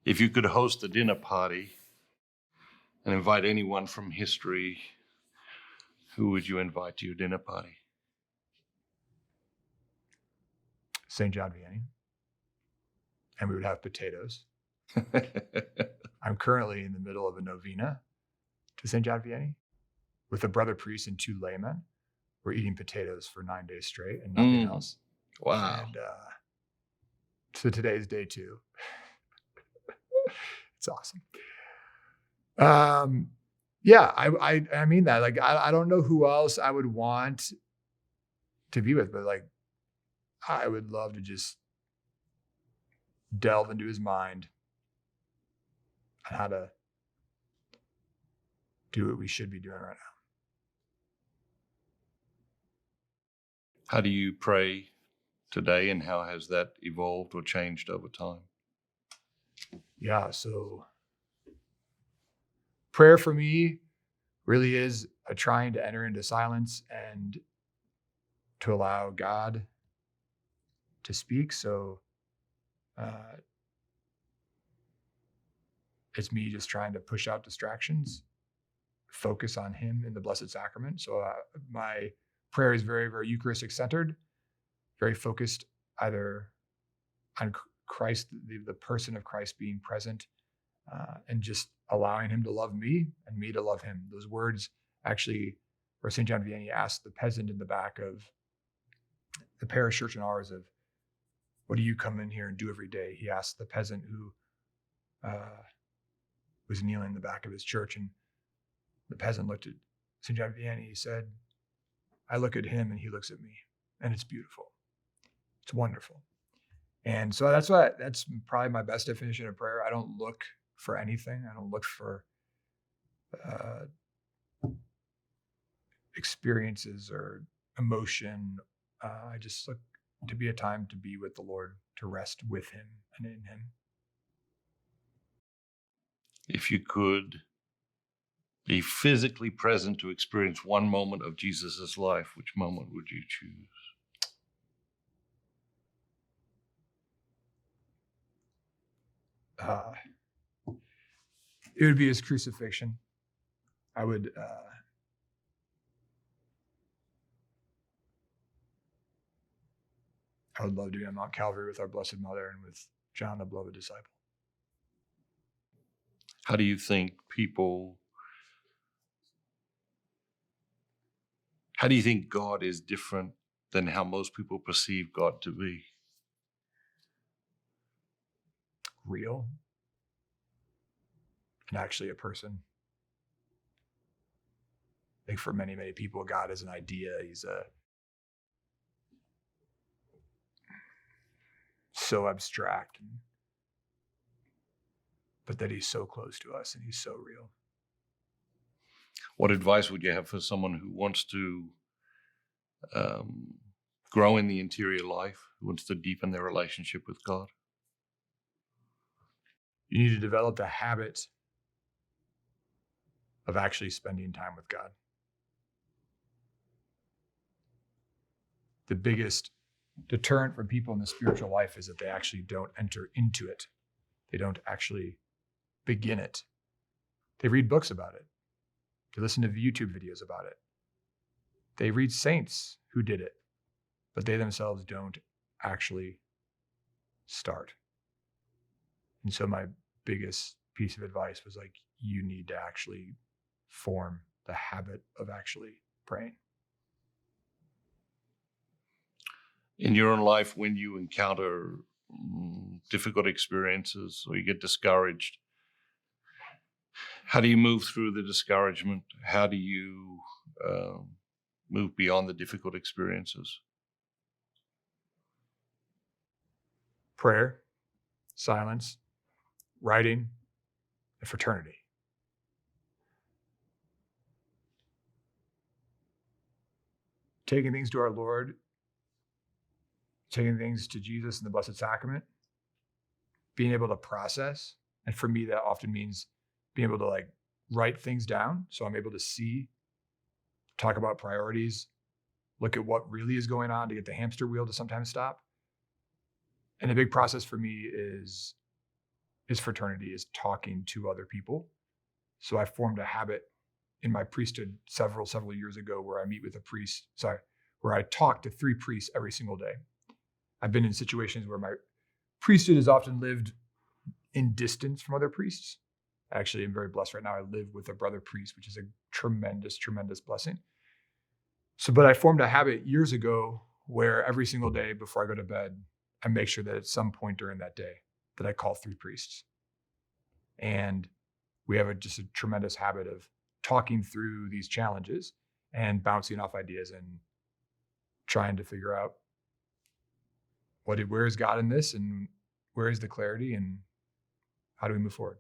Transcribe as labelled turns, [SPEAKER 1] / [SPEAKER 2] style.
[SPEAKER 1] If you could host a dinner party and invite anyone from history, who would you invite to your dinner party?
[SPEAKER 2] St. John Vianney. And we would have potatoes. I'm currently in the middle of a novena to St. John Vianney with a brother priest and 2 laymen. We're eating potatoes for 9 days straight and nothing else.
[SPEAKER 1] Wow.
[SPEAKER 2] And so today's day 2. It's awesome. Yeah, I mean that. Like, I don't know who else I would want to be with, but like, I would love to just delve into his mind on how to do what we should be doing right now.
[SPEAKER 1] How do you pray today, and how has that evolved or changed over time?
[SPEAKER 2] Yeah, so prayer for me really is a trying to enter into silence and to allow God to speak. So it's me just trying to push out distractions, focus on him in the Blessed Sacrament. So my prayer is very, very Eucharistic centered, very focused either on Christ, the person of Christ being present, and just allowing him to love me and me to love him. Those words actually, where St. John Vianney asked the peasant in the back of the parish church in ours of, what do you come in here and do every day? He asked the peasant who was kneeling in the back of his church, and the peasant looked at St. John Vianney. He said, I look at him and he looks at me, and it's beautiful. It's wonderful. And so that's probably my best definition of prayer. I don't look for anything. I don't look for experiences or emotion. I just look to be a time to be with the Lord, to rest with him and in him.
[SPEAKER 1] If you could be physically present to experience one moment of Jesus' life, which moment would you choose?
[SPEAKER 2] It would be his crucifixion. I would love to be on Mount Calvary with our Blessed Mother and with John, the beloved disciple.
[SPEAKER 1] How do you think God is different than how most people perceive God to be?
[SPEAKER 2] Real. And actually a person. I think for many, many people, God is an idea. He's so abstract, but that he's so close to us and he's so real.
[SPEAKER 1] What advice would you have for someone who wants to grow in the interior life, who wants to deepen their relationship with God?
[SPEAKER 2] You need to develop the habit of actually spending time with God. The biggest deterrent for people in the spiritual life is that they actually don't enter into it. They don't actually begin it. They read books about it. They listen to YouTube videos about it. They read saints who did it, but they themselves don't actually start. And so my biggest piece of advice was like, you need to actually form the habit of actually praying.
[SPEAKER 1] In your own life, when you encounter difficult experiences or you get discouraged, how do you move through the discouragement? How do you move beyond the difficult experiences?
[SPEAKER 2] Prayer, silence, writing, and fraternity. Taking things to our Lord, taking things to Jesus in the Blessed Sacrament, being able to process. And for me, that often means being able to like write things down. So I'm able to see, talk about priorities, look at what really is going on to get the hamster wheel to sometimes stop. And a big process for me is is fraternity, is talking to other people. So I formed a habit in my priesthood several years ago where I meet with a priest, where I talk to 3 priests every single day. I've been in situations where my priesthood has often lived in distance from other priests. Actually, I'm very blessed right now. I live with a brother priest, which is a tremendous blessing. So, but I formed a habit years ago where every single day before I go to bed, I make sure that at some point during that day that I call 3 priests. And we have just a tremendous habit of talking through these challenges and bouncing off ideas and trying to figure out where is God in this, and where is the clarity, and how do we move forward?